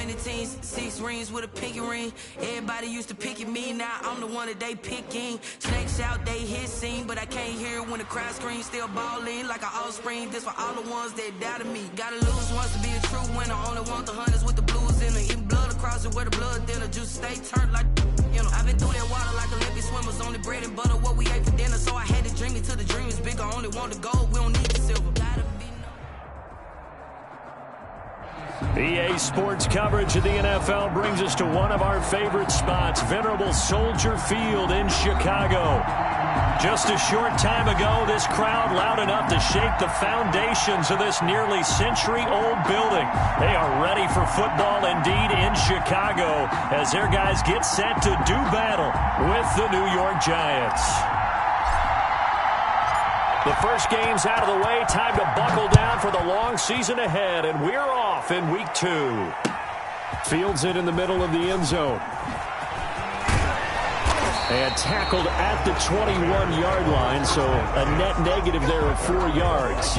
winning teams, 6 rings with a pinky ring. Everybody used to pick at me, now I'm the one that they picking. Snakes out, they hit scene, but I can't hear it when the crowd screams. Still ballin' like an offspring, this for all the ones that doubted me. Gotta lose once to be a true winner, only want the hunters with the blues in it. Eating blood across it where the blood dinner, juice stay turned like, you know. I've been through that water like Olympic swimmers, only bread and butter, what we ate for dinner. So I had to dream it till the dream is bigger, only want the gold, we don't need the silver. Gotta be EA Sports coverage of the NFL brings us to one of our favorite spots, venerable Soldier Field in Chicago. Just a short time ago, this crowd loud enough to shake the foundations of this nearly century-old building. They are ready for football indeed in Chicago as their guys get set to do battle with the New York Giants. The first game's out of the way. Time to buckle down for the long season ahead, and we're off in week 2. Fields it in the middle of the end zone. And tackled at the 21-yard line, so a net negative there of 4 yards.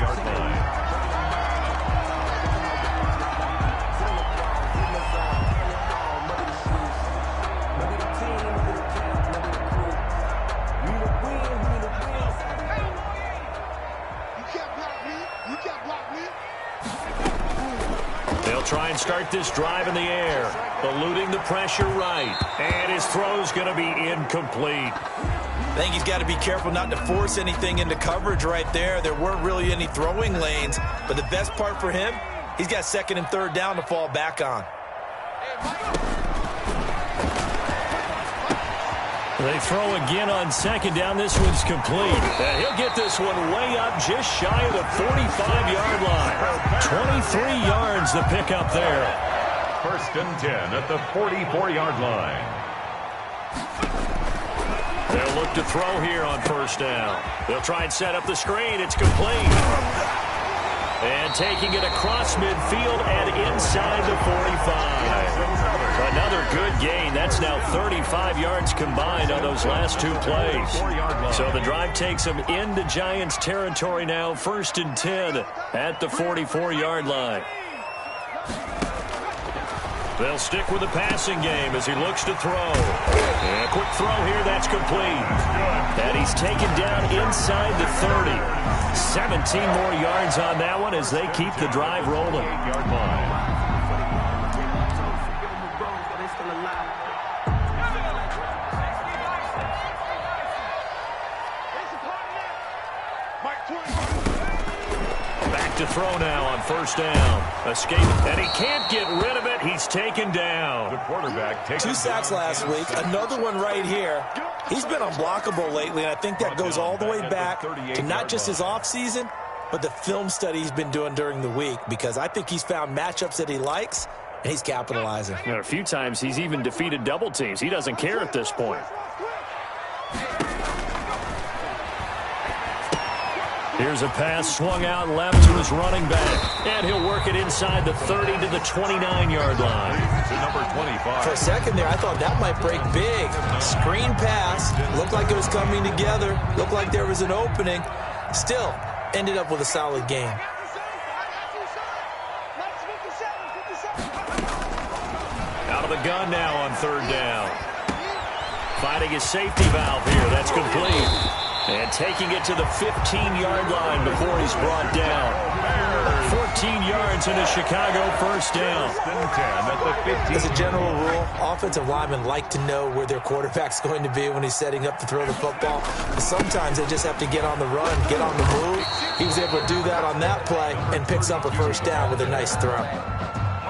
Try and start this drive in the air. Eluding the pressure right. And his throw's going to be incomplete. I think he's got to be careful not to force anything into coverage right there. There weren't really any throwing lanes. But the best part for him, he's got 2nd and 3rd down to fall back on. They throw again on 2nd down. This one's complete. And he'll get this one way up just shy of the 45-yard line. 23 yards the pickup there. 1st and 10 at the 44-yard line. They'll look to throw here on 1st down. They'll try and set up the screen. It's complete. And taking it across midfield and inside the 45. Another good gain. That's now 35 yards combined on those last 2 plays. So the drive takes them into Giants territory now. 1st and 10 at the 44-yard line. They'll stick with the passing game as he looks to throw. And a quick throw here, that's complete. And he's taken down inside the 30. 17 more yards on that one as they keep the drive rolling. Back to throw now on 1st down. Escape, and he can't get rid of it. He's taken down. The quarterback takes 2 sacks last week. Another one right here. He's been unblockable lately, and I think that goes all the way back to not just his offseason, but the film study he's been doing during the week, because I think he's found matchups that he likes, and he's capitalizing. And a few times he's even defeated double teams. He doesn't care at this point. Here's a pass swung out left to his running back. And he'll work it inside the 30 to the 29-yard line. To number 25. For a second there, I thought that might break big. Screen pass. Looked like it was coming together. Looked like there was an opening. Still, ended up with a solid game. Out of the gun now on 3rd down. Finding his safety valve here. That's complete. And taking it to the 15-yard line before he's brought down. 14 yards in a Chicago 1st down. As a general rule, offensive linemen like to know where their quarterback's going to be when he's setting up to throw the football. But sometimes they just have to get on the run, get on the move. He was able to do that on that play and picks up a 1st down with a nice throw.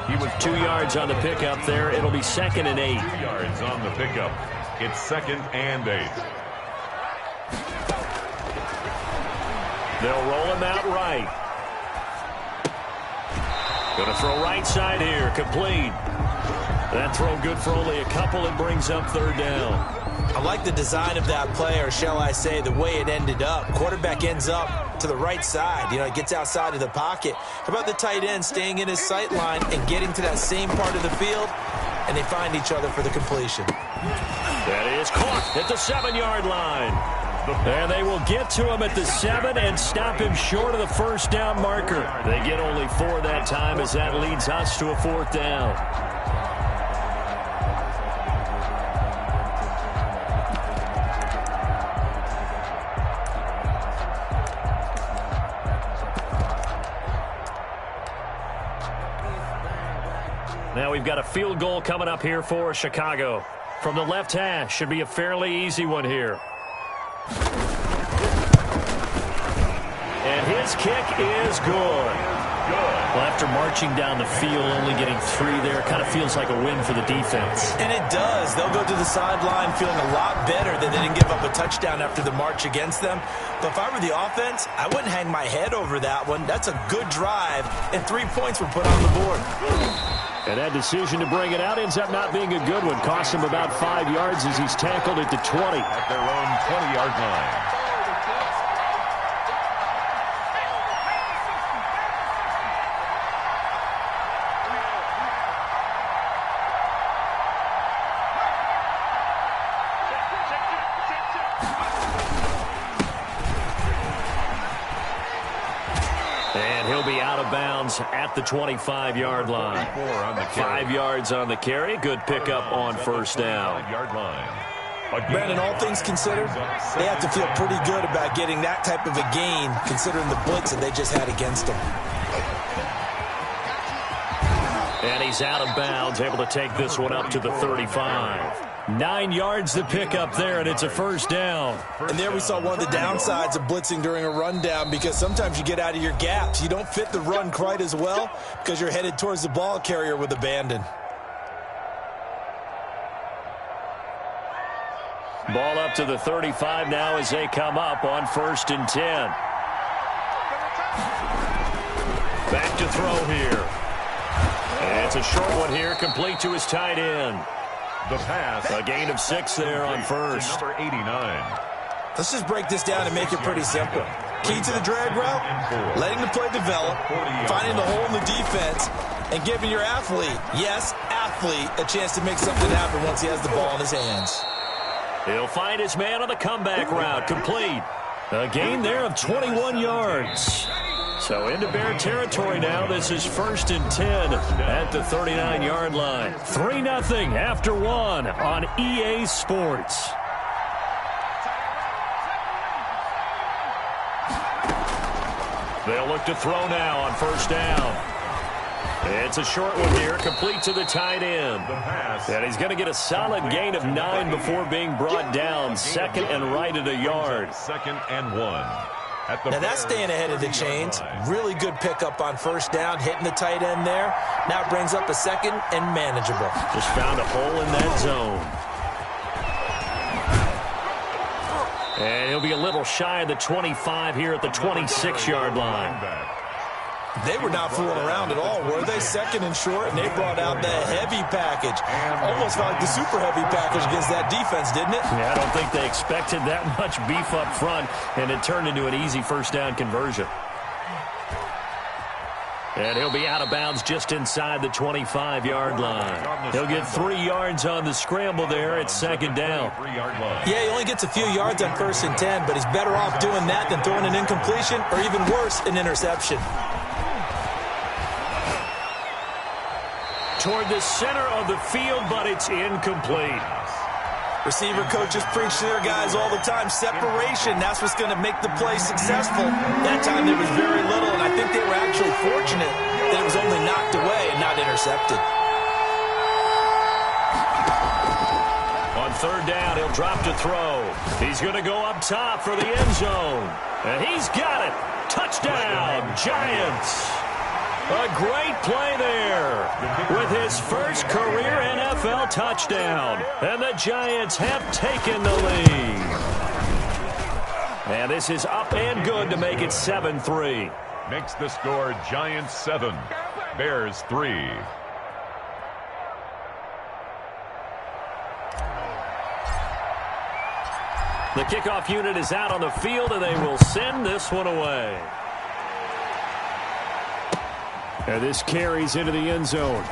He was 2 yards on the pickup there. It'll be 2nd and 8. 2 yards on the pickup. It's 2nd and 8. They'll roll him out right. Going to throw right side here. Complete. That throw good for only a couple. It brings up 3rd down. I like the design of that play, or shall I say the way it ended up. Quarterback ends up to the right side. You know, he gets outside of the pocket. How about the tight end staying in his sight line and getting to that same part of the field, and they find each other for the completion. That is caught at the 7-yard line. And they will get to him at the 7 and stop him short of the 1st down marker. They get only 4 that time as that leads us to a 4th down. Now we've got a field goal coming up here for Chicago. From the left hash, should be a fairly easy one here. And his kick is good. Well, after marching down the field, only getting 3 there, kind of feels like a win for the defense. And it does. They'll go to the sideline feeling a lot better that they didn't give up a touchdown after the march against them. But if I were the offense, I wouldn't hang my head over that one. That's a good drive, and 3 points were put on the board. And that decision to bring it out ends up not being a good one. Cost him about 5 yards as he's tackled at the 20. At their own 20-yard line. And he'll be out of bounds at the 25-yard line. 5 yards on the carry. Good pickup on first down. Brandon, all things considered, they have to feel pretty good about getting that type of a gain, considering the blitz that they just had against them. And he's out of bounds, able to take this one up to the 35. 9 yards to pick up there, and it's a first down. And there we saw one of the downsides of blitzing during a rundown, because sometimes you get out of your gaps. You don't fit the run quite as well because you're headed towards the ball carrier with abandon. Ball up to the 35 now as they come up on 1st and 10. Back to throw here. And it's a short one here, complete to his tight end. The pass. A gain of 6 there on first. Number 89. Let's just break this down and make it pretty simple. Key to the drag route, letting the play develop, finding the hole in the defense, and giving your athlete, yes, athlete, a chance to make something happen once he has the ball in his hands. He'll find his man on the comeback route, complete. A gain there of 21 yards. So into Bear territory now. This is 1st and 10 at the 39-yard line. 3-0 after 1 on EA Sports. They'll look to throw now on first down. It's a short one here, complete to the tight end. And he's going to get a solid gain of 9 before being brought down. 2nd and right at a yard. 2nd and 1. Now that's staying ahead of the chains. Really good pickup on first down, hitting the tight end there. Now it brings up a 2nd and manageable. Just found a hole in that zone. And he'll be a little shy of the 25 here at the 26-yard line. They were not fooling around at all, were they? 2nd and short, and they brought out the heavy package. Almost felt like the super heavy package against that defense, didn't it? Yeah, I don't think they expected that much beef up front, and it turned into an easy first down conversion. And he'll be out of bounds just inside the 25-yard line. He'll get 3 yards on the scramble there at 2nd down. Yeah, he only gets a few yards on 1st and 10, but he's better off doing that than throwing an incompletion, or even worse, an interception. Toward the center of the field, but it's incomplete. Receiver coaches preach to their guys all the time. Separation, that's what's going to make the play successful. That time there was very little, and I think they were actually fortunate that it was only knocked away and not intercepted. On 3rd down, he'll drop to throw. He's going to go up top for the end zone. And he's got it. Touchdown, Giants. A great play there with his first career NFL touchdown. And the Giants have taken the lead. And this is up and good to make it 7-3. Makes the score Giants 7, Bears 3. The kickoff unit is out on the field, and they will send this one away. And this carries into the end zone.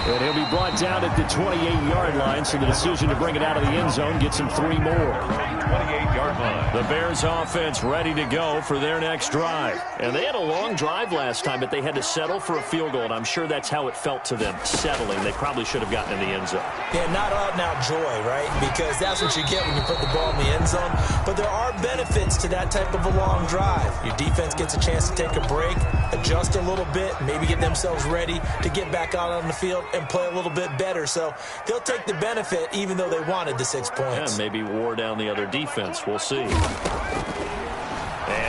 And he'll be brought down at the 28-yard line, so the decision to bring it out of the end zone gets him 3 more. 28-yard line. The Bears offense ready to go for their next drive. And they had a long drive last time, but they had to settle for a field goal, and I'm sure that's how it felt to them, settling. They probably should have gotten in the end zone. Yeah, not out-and-out joy, right? Because that's what you get when you put the ball in the end zone. But there are benefits to that type of a long drive. Your defense gets a chance to take a break, adjust adjust a little bit, maybe get themselves ready to get back out on the field and play a little bit better. So they'll take the benefit even though they wanted the 6 points. And maybe wore down the other defense. We'll see. And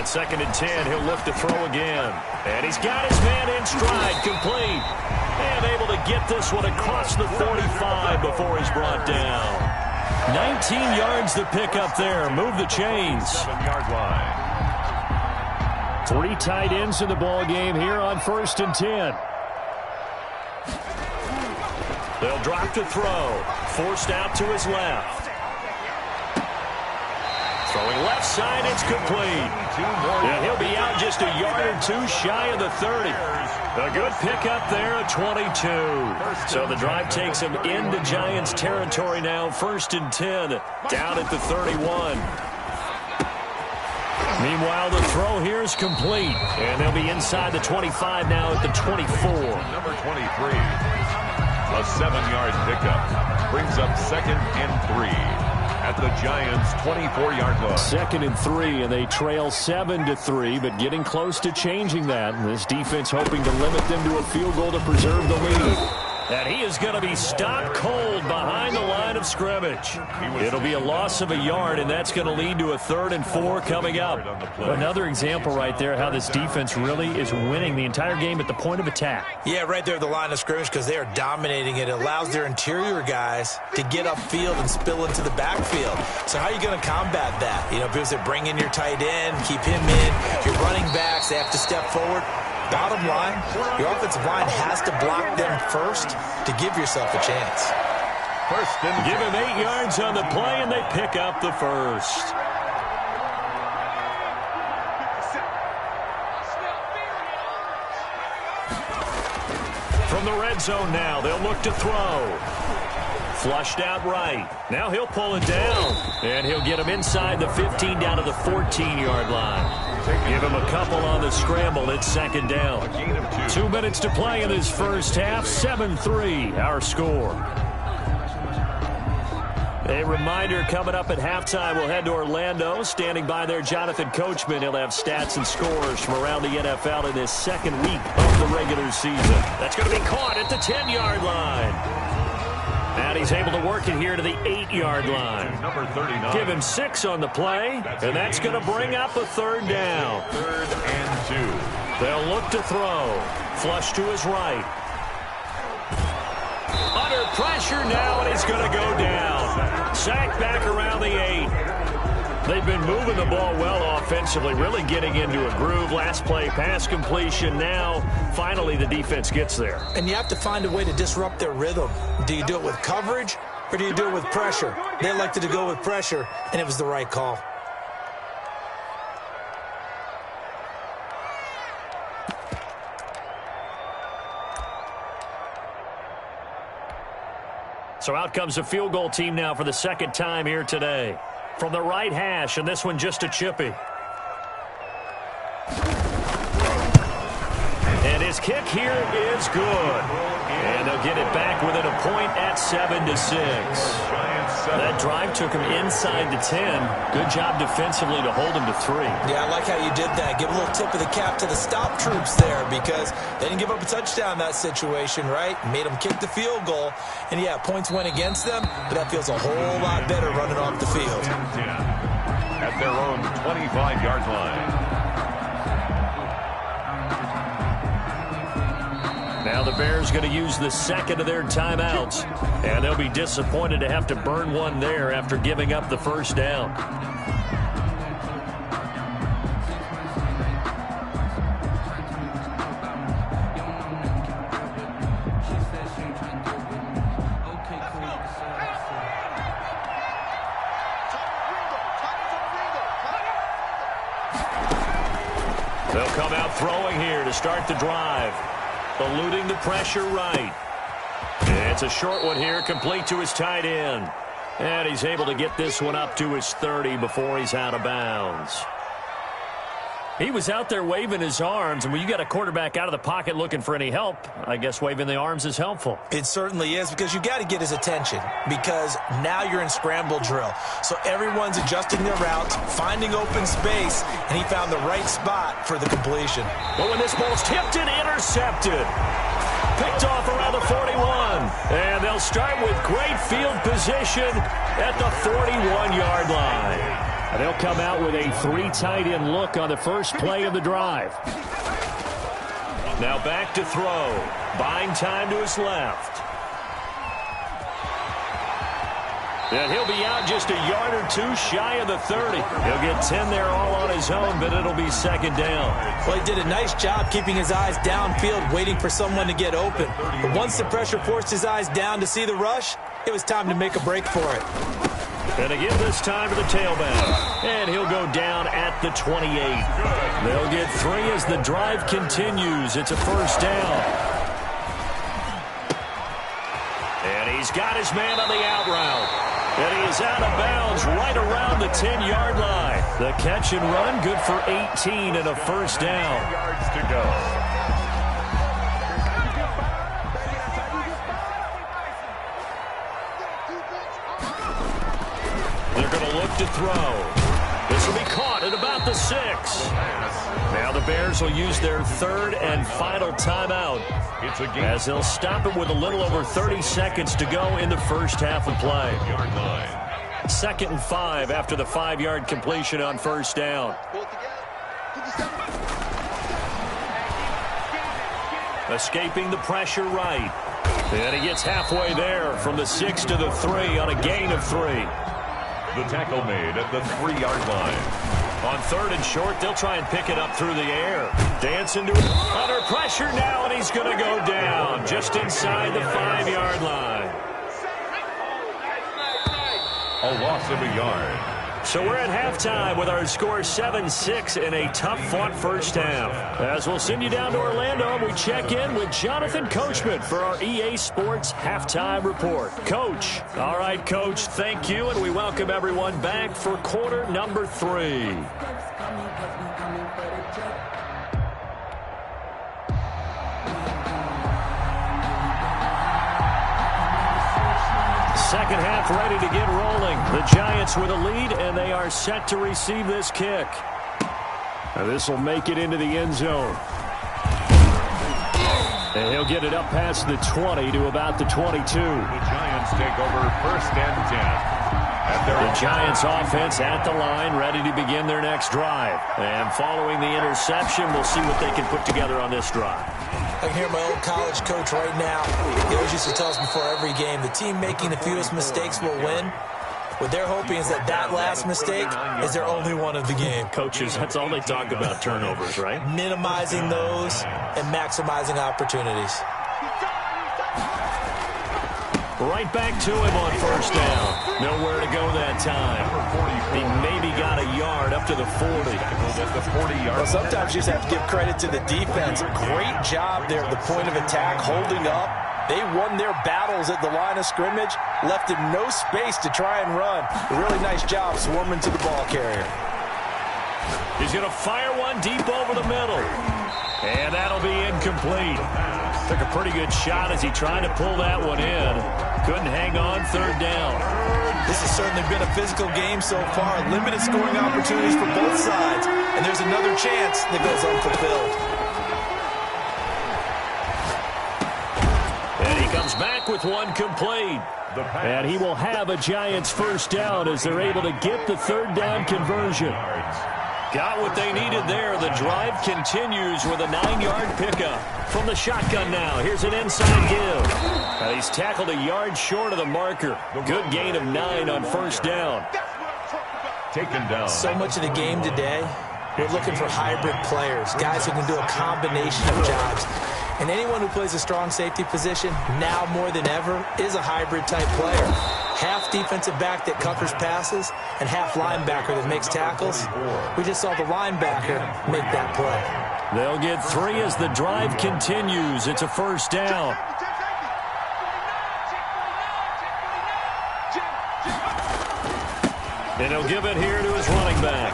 2nd and 10, he'll look to throw again. And he's got his man in stride, complete. And able to get this one across the 45 before he's brought down. 19 yards to pick up there. Move the chains. 7-yard line. 3 tight ends in the ball game here on 1st and 10. They'll drop to throw. Forced out to his left. Throwing left side, it's complete. And he'll be out just a yard or 2 shy of the 30. A good pickup there at 22. So the drive takes him into Giants territory now. 1st and 10, down at the 31. Meanwhile, the throw here is complete. And they'll be inside the 25 now at the 24. Number 23. A 7-yard pickup. Brings up 2nd and 3. At the Giants' 24-yard line. 2nd and 3, and they trail 7-3, but getting close to changing that. And this defense hoping to limit them to a field goal to preserve the lead. And he is going to be stopped cold behind the line of scrimmage. It'll be a loss of a yard, and that's going to lead to a 3rd and 4 coming up. Another example right there how this defense really is winning the entire game at the point of attack. Yeah, right there at the line of scrimmage because they are dominating it. It allows their interior guys to get upfield and spill into the backfield. So how are you going to combat that? You know, because they bring in your tight end, keep him in, your running backs, they have to step forward. Bottom line, your offensive line has to block them first to give yourself a chance. Give him 8 yards on the play, and they pick up the first. From the red zone now, they'll look to throw. Flushed out right. Now he'll pull it down, and he'll get him inside the 15 down to the 14-yard line. Give him a couple on the scramble. It's 2nd down. 2 minutes to play in this first half. 7-3, our score. A reminder coming up at halftime, we'll head to Orlando. Standing by there, Jonathan Coachman. He'll have stats and scores from around the NFL in this 2nd week of the regular season. That's going to be caught at the 10-yard line. And he's able to work it here to the 8-yard line. Number 39. Give him 6 on the play, and that's going to bring up a 3rd down. 3rd and 2. They'll look to throw. Flush to his right. Under pressure now, and he's going to go down. Sacked back around the 8. They've been moving the ball well offensively, really getting into a groove. Last play, pass completion. Now, finally, the defense gets there. And you have to find a way to disrupt their rhythm. Do you do it with coverage, or do you do it with pressure? They elected to go with pressure, and it was the right call. So out comes the field goal team now for the 2nd time here today. From the right hash, and this one just a chippy. And his kick here is good. And they'll get it back within a point at 7-6. That drive took him inside the 10. Good job defensively to hold him to 3. Yeah, I like how you did that. Give a little tip of the cap to the stop troops there because they didn't give up a touchdown in that situation, right? Made them kick the field goal. And, yeah, points went against them, but that feels a whole lot better running off the field. At their own 25-yard line. Now the Bears going to use the 2nd of their timeouts, and they'll be disappointed to have to burn one there after giving up the 1st down. They'll come out throwing here to start the drive. Eluding the pressure right. It's a short one here, complete to his tight end. And he's able to get this one up to his 30 before he's out of bounds. He was out there waving his arms, and when you got a quarterback out of the pocket looking for any help, I guess waving the arms is helpful. It certainly is, because you got to get his attention, because now you're in scramble drill. So everyone's adjusting their routes, finding open space, and he found the right spot for the completion. But when this ball's tipped and intercepted, picked off around the 41, and they'll start with great field position at the 41-yard line. And they'll come out with a 3 tight end look on the first play of the drive. Now back to throw. Buying time to his left. And he'll be out just a yard or two shy of the 30. He'll get 10 there all on his own, but it'll be second down. Well, he did a nice job keeping his eyes downfield, waiting for someone to get open. But once the pressure forced his eyes down to see the rush, it was time to make a break for it. And again this time to the tailback. And he'll go down at the 28. They'll get 3 as the drive continues. It's a first down. And he's got his man on the out route. And he is out of bounds right around the 10-yard line. The catch and run good for 18 and a first down. Yards to go. To throw. This will be caught at about the 6. Now the Bears will use their third and final timeout as they'll stop it with a little over 30 seconds to go in the first half of play. 2nd and 5 after the 5-yard completion on first down. Escaping the pressure right. And he gets halfway there from the 6 to the 3 on a gain of 3. The tackle made at the 3-yard line. On 3rd and short, they'll try and pick it up through the air. Dancing to it. Under pressure now, and he's going to go down just inside the 5-yard line. A loss of a yard. So we're at halftime with our score 7-6 in a tough-fought first half. As we'll send you down to Orlando, we check in with Jonathan Coachman for our EA Sports Halftime Report. Coach. All right, Coach, thank you, and we welcome everyone back for quarter number 3. Second half ready to get rolling. The Giants with a lead, and they are set to receive this kick. Now this will make it into the end zone. And he'll get it up past the 20 to about the 22. The Giants take over 1st and 10. The Giants offense at the line, ready to begin their next drive. And following the interception, we'll see what they can put together on this drive. I can hear my old college coach right now. He always used to tell us before every game, the team making the fewest mistakes will win. What they're hoping is that last mistake is their only one of the game. Coaches, that's all they talk about, turnovers, right? Minimizing those and maximizing opportunities. Right back to him on first down. Nowhere to go that time. He maybe got a yard up to the 40. Well, sometimes you just have to give credit to the defense. Great job there at the point of attack, holding up. They won their battles at the line of scrimmage, left him no space to try and run. A really nice job swarming to the ball carrier. He's going to fire one deep over the middle. And that'll be incomplete. Took a pretty good shot as he tried to pull that one in. Couldn't hang on, 3rd down. This has certainly been a physical game so far. Limited scoring opportunities for both sides. And there's another chance that goes unfulfilled. And he comes back with one complete. And he will have a Giants first down as they're able to get the 3rd down conversion. Got what they needed there. The drive continues with a 9-yard pickup. From the shotgun now, here's an inside give. And he's tackled a yard short of the marker. Good gain of 9 on first down. Taken down. So much of the game today, we're looking for hybrid players, guys who can do a combination of jobs. And anyone who plays a strong safety position, now more than ever, is a hybrid-type player. Half defensive back that covers passes and half linebacker that makes tackles. We just saw the linebacker make that play. They'll get 3 as the drive continues. It's a first down. And he'll give it here to his running back.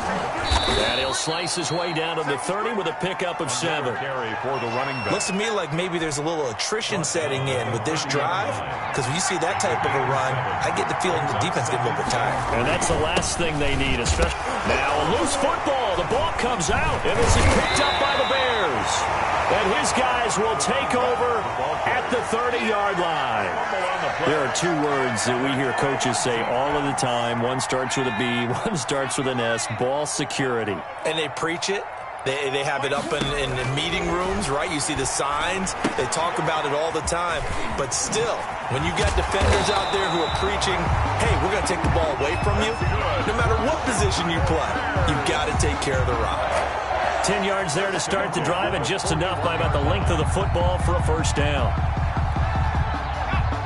And he'll slice his way down to the 30 with a pickup of 7. Carry for the running back. Looks to me like maybe there's a little attrition setting in with this drive, because when you see that type of a run, I get the feeling the defense gets a little bit tired. And that's the last thing they need, especially. Now a loose football. The ball comes out, and this is picked up by the Bears. And his guys will take over at the 30-yard line. There are 2 words that we hear coaches say all of the time. One starts with a B, one starts with an S, ball security. And they preach it. They have it up in meeting rooms, right? You see the signs. They talk about it all the time. But still, when you got defenders out there who are preaching, hey, we're going to take the ball away from you, no matter what position you play, you've got to take care of the rock. 10 yards there to start the drive, and just enough by about the length of the football for a first down.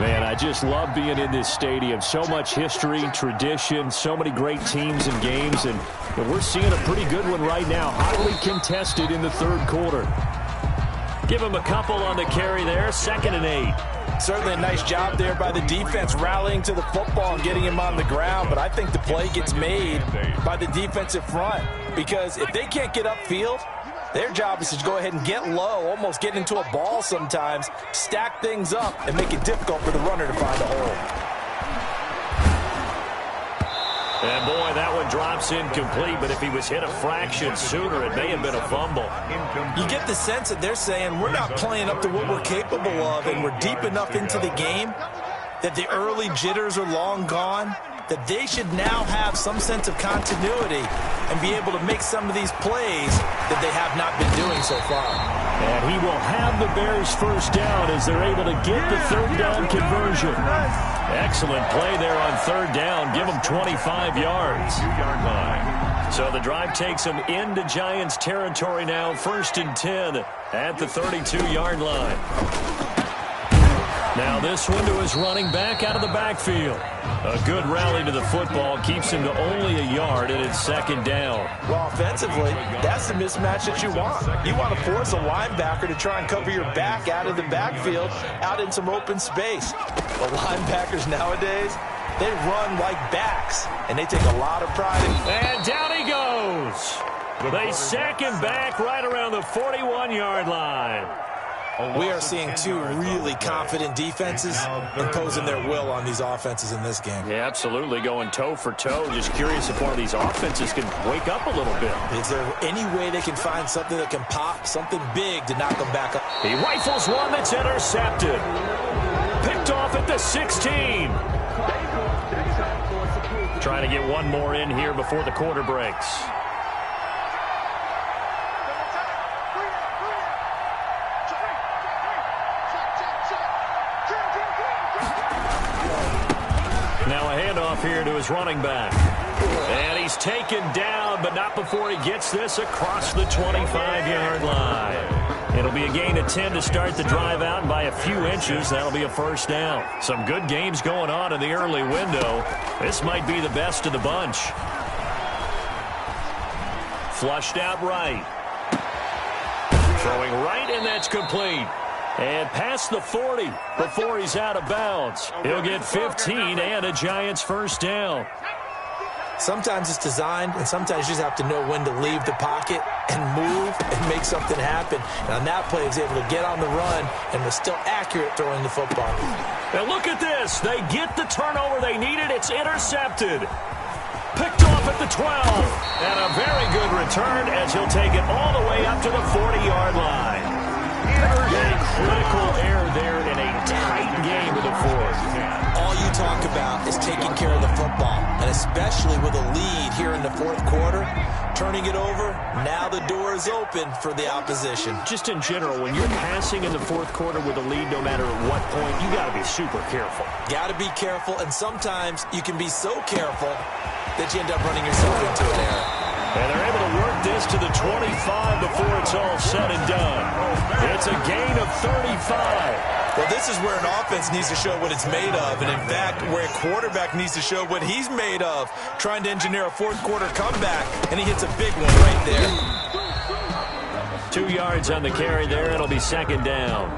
Man, I just love being in this stadium. So much history, tradition, so many great teams and games, and we're seeing a pretty good one right now, hotly contested in the third quarter. Give him a couple on the carry there, 2nd and 8. Certainly a nice job there by the defense rallying to the football and getting him on the ground, but I think the play gets made by the defensive front, because if they can't get upfield, their job is to go ahead and get low, almost get into a ball sometimes, stack things up, and make it difficult for the runner to find a hole. And boy, that one drops incomplete, but if he was hit a fraction sooner, it may have been a fumble. You get the sense that they're saying we're not playing up to what we're capable of, and we're deep enough into the game that the early jitters are long gone, that they should now have some sense of continuity and be able to make some of these plays that they have not been doing so far. And he will have the Bears first down as they're able to get the third down conversion. Excellent play there on third down. Give them 25 yards. 2-yard line. So the drive takes them into Giants territory now, 1st and 10 at the 32-yard line. Now this one to his running back out of the backfield. A good rally to the football keeps him to only a yard, and it's 2nd down. Well, offensively, that's the mismatch that you want. You want to force a linebacker to try and cover your back out of the backfield, out in some open space. The linebackers nowadays, they run like backs, and they take a lot of pride in. And down he goes. They sack him back right around the 41-yard line. We are seeing 2 really confident defenses imposing their will on these offenses in this game. Yeah, absolutely, going toe for toe. Just curious if one of these offenses can wake up a little bit. Is there any way they can find something that can pop, something big to knock them back up? He rifles one that's intercepted. Picked off at the 16. Trying to get one more in here before the quarter breaks. Now a handoff here to his running back. And he's taken down, but not before he gets this across the 25-yard line. It'll be a gain of 10 to start the drive out, and by a few inches, that'll be a first down. Some good games going on in the early window. This might be the best of the bunch. Flushed out right. Throwing right, and that's complete. And past the 40 before he's out of bounds. He'll get 15 and a Giants first down. Sometimes it's designed, and sometimes you just have to know when to leave the pocket and move and make something happen. And on that play, he was able to get on the run and was still accurate throwing the football. And look at this. They get the turnover they needed. It's intercepted. Picked off at the 12. And a very good return as he'll take it all the way up to the 40-yard line. A critical error there in a tight game of the fourth. All you talk about is taking care of the football, and especially with a lead here in the fourth quarter, turning it over, now the door is open for the opposition. Just in general, when you're passing in the fourth quarter with a lead, no matter at what point, you got to be super careful. Got to be careful, and sometimes you can be so careful that you end up running yourself into an error. And they're able to work this to the 25 before it's all said and done. It's a gain of 35. Well, this is where an offense needs to show what it's made of, and in fact, where a quarterback needs to show what he's made of, trying to engineer a fourth quarter comeback, and he hits a big one right there. 2 yards on the carry there. It'll be 2nd down.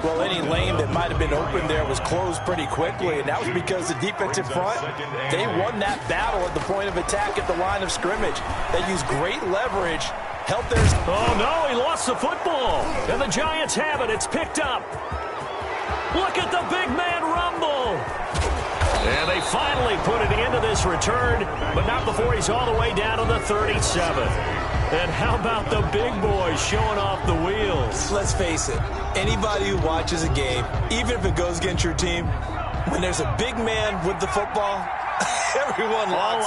Well, any lane that might have been open there was closed pretty quickly, and that was because the defensive front, they won that battle at the point of attack at the line of scrimmage. They used great leverage, helped their... Oh, no, he lost the football. And the Giants have it. It's picked up. Look at the big man rumble. And they finally put an end to this return, but not before he's all the way down to the 37. And how about the big boys showing off the wheels? Let's face it, anybody who watches a game, even if it goes against your team, when there's a big man with the football, everyone locks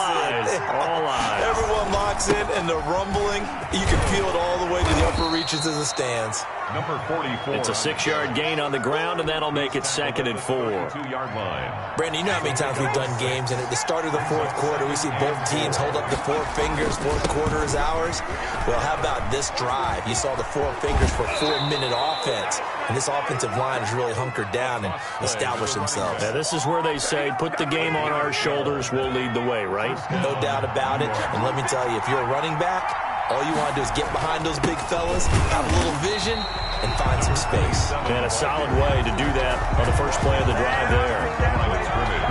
in. All eyes. Everyone locks in, and the rumbling, you can feel it all the way to the upper reaches of the stands. Number 44. It's a 6-yard gain on the ground, and that'll make it 2nd and 4. 2-yard line. Brandon, you know how many times we've done games, and at the start of the fourth quarter, we see both teams hold up the 4 fingers, fourth quarter is ours. Well, how about this drive? You saw the 4 fingers for a 4-minute offense, and this offensive line has really hunkered down and established themselves. Yeah, this is where they say, put the game on our shoulders, we'll lead the way, right? No doubt about it, and let me tell you, if you're a running back, all you want to do is get behind those big fellas, have a little vision, and find some space. And a solid way to do that on the first play of the drive there.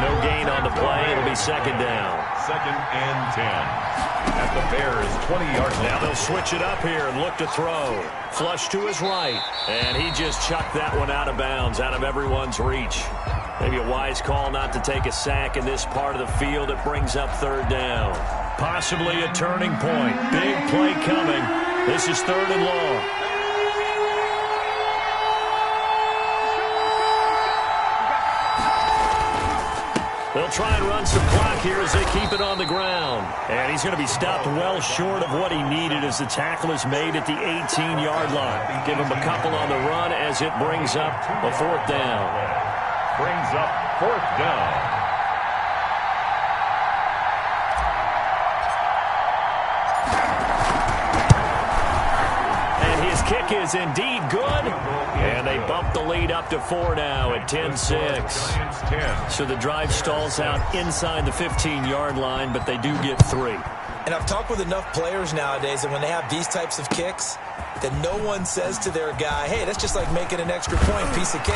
No gain on the play. It'll be 2nd down. 2nd and 10. At the Bears' 20-yard line. Now they'll switch it up here and look to throw. Flush to his right. And he just chucked that one out of bounds, out of everyone's reach. Maybe a wise call not to take a sack in this part of the field. It brings up 3rd down. Possibly a turning point. Big play coming. This is 3rd and long. They'll try and run some clock here as they keep it on the ground. And he's going to be stopped well short of what he needed as the tackle is made at the 18-yard line. Give him a couple on the run as it brings up a 4th down. Brings up 4th down. Kick is indeed good, and they bump the lead up to 4 now at 10-6. So the drive stalls out inside the 15-yard line, but they do get 3. And I've talked with enough players nowadays that when they have these types of kicks, that no one says to their guy, hey, that's just like making an extra point, piece of cake.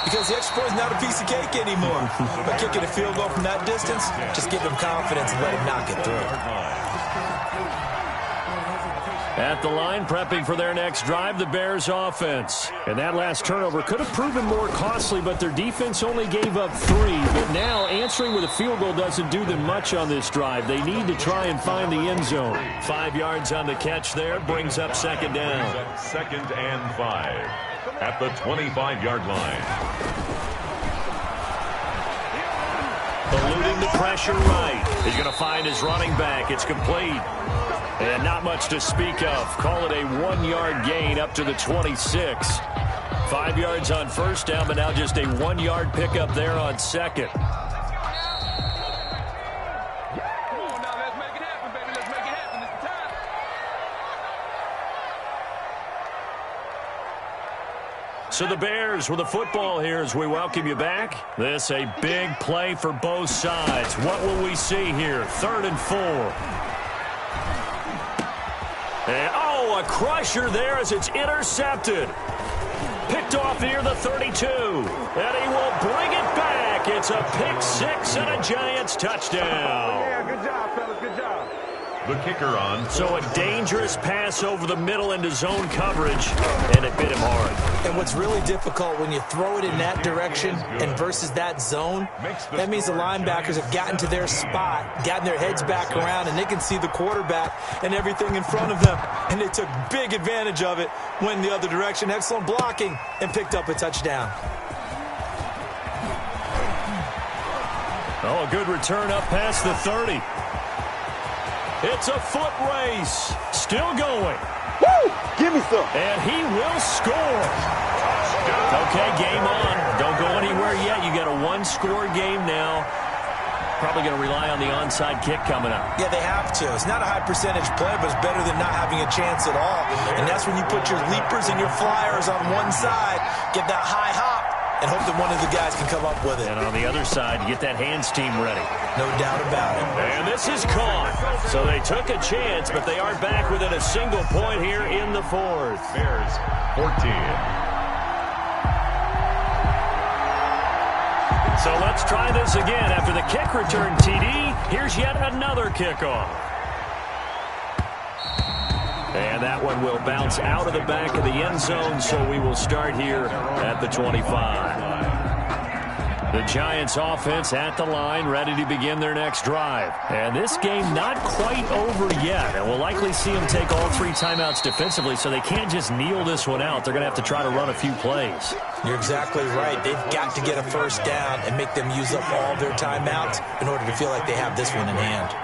Because the extra point is not a piece of cake anymore. But kicking a field goal from that distance, just give him confidence and let him knock it through. At the line, prepping for their next drive, the Bears offense. And that last turnover could have proven more costly, but their defense only gave up 3. But now, answering with a field goal doesn't do them much on this drive. They need to try and find the end zone. 5 yards on the catch there, brings up 2nd down. 2nd and 5 at the 25-yard line. Eluding the pressure right. He's going to find his running back. It's complete. And not much to speak of. Call it a 1-yard gain up to the 26. 5 yards on 1st down, but now just a 1-yard pickup there on 2nd. So the Bears with the football here as we welcome you back. This a big play for both sides. What will we see here? 3rd and 4. And, a crusher there as it's intercepted. Picked off near the 32. And he will bring it back. It's a pick 6 and a Giants touchdown. Yeah, good job, fellas. Good job. The kicker on. So a dangerous pass over the middle into zone coverage, and it bit him hard. And what's really difficult when you throw it in that direction and versus that zone, that means the linebackers have gotten to their spot, gotten their heads back around, and they can see the quarterback and everything in front of them. And they took big advantage of it, went the other direction, excellent blocking, and picked up a touchdown. Oh, a good return up past the 30. It's a foot race. Still going. Woo! Give me some. And he will score. Okay, game on. Don't go anywhere yet. You got a 1-score game now. Probably going to rely on the onside kick coming up. Yeah, they have to. It's not a high percentage play, but it's better than not having a chance at all. And that's when you put your leapers and your flyers on one side, get that high hop, and hope that one of the guys can come up with it. And on the other side, get that hands team ready. No doubt about it. And this is caught. So they took a chance, but they are back within a single point here in the 4th. Bears 14. So let's try this again. After the kick return TD, here's yet another kickoff. And that one will bounce out of the back of the end zone, so we will start here at the 25. The Giants offense at the line, ready to begin their next drive. And this game not quite over yet. And we'll likely see them take all 3 timeouts defensively, so they can't just kneel this one out. They're going to have to try to run a few plays. You're exactly right. They've got to get a first down and make them use up all their timeouts in order to feel like they have this one in hand.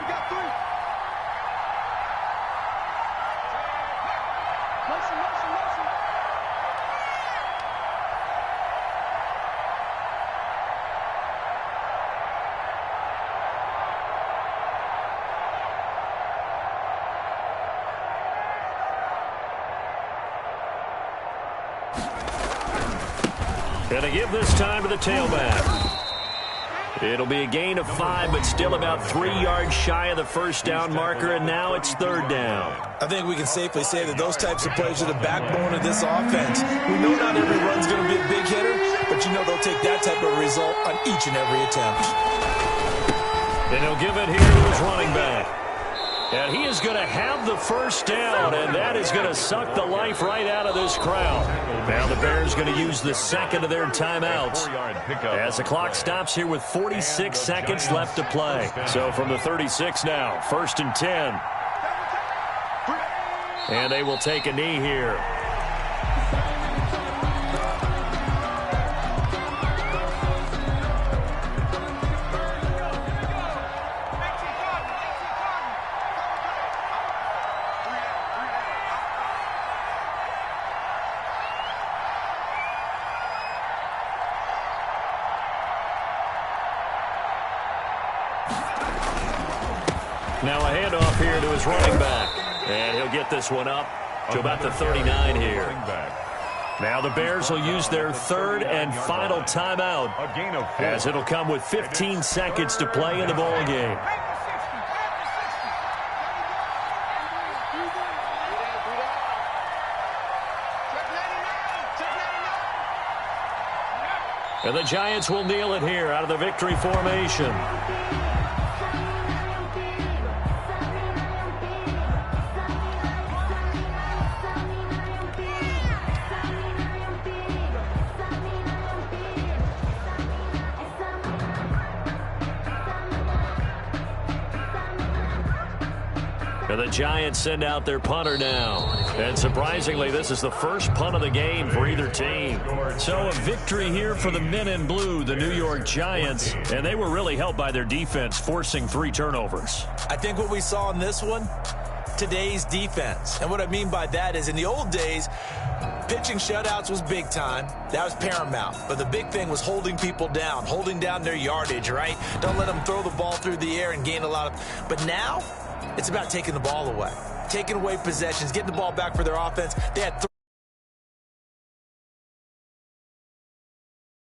Going to give this time to the tailback. It'll be a gain of 5, but still about 3 yards shy of the first down marker, and now it's 3rd down. I think we can safely say that those types of plays are the backbone of this offense. We know not every run's going to be a big hitter, but you know they'll take that type of result on each and every attempt. And he'll give it here to his running back. And he is going to have the first down, and that is going to suck the life right out of this crowd. Now the Bears going to use the second of their timeouts as the clock stops here with 46 seconds left to play. So from the 36 now, 1st and 10. And they will take a knee here. Now a handoff here to his running back. And he'll get this one up to about the 39 here. Now the Bears will use their 3rd and final timeout, as it'll come with 15 seconds to play in the ball game. And the Giants will kneel it here out of the victory formation. And the Giants send out their punter now. And surprisingly, this is the first punt of the game for either team. So a victory here for the men in blue, the New York Giants. And they were really helped by their defense, forcing 3 turnovers. I think what we saw in this one, today's defense. And what I mean by that is in the old days, pitching shutouts was big time. That was paramount. But the big thing was holding people down, holding down their yardage, right? Don't let them throw the ball through the air and gain a lot of... But now, it's about taking the ball away. Taking away possessions, getting the ball back for their offense. They had 3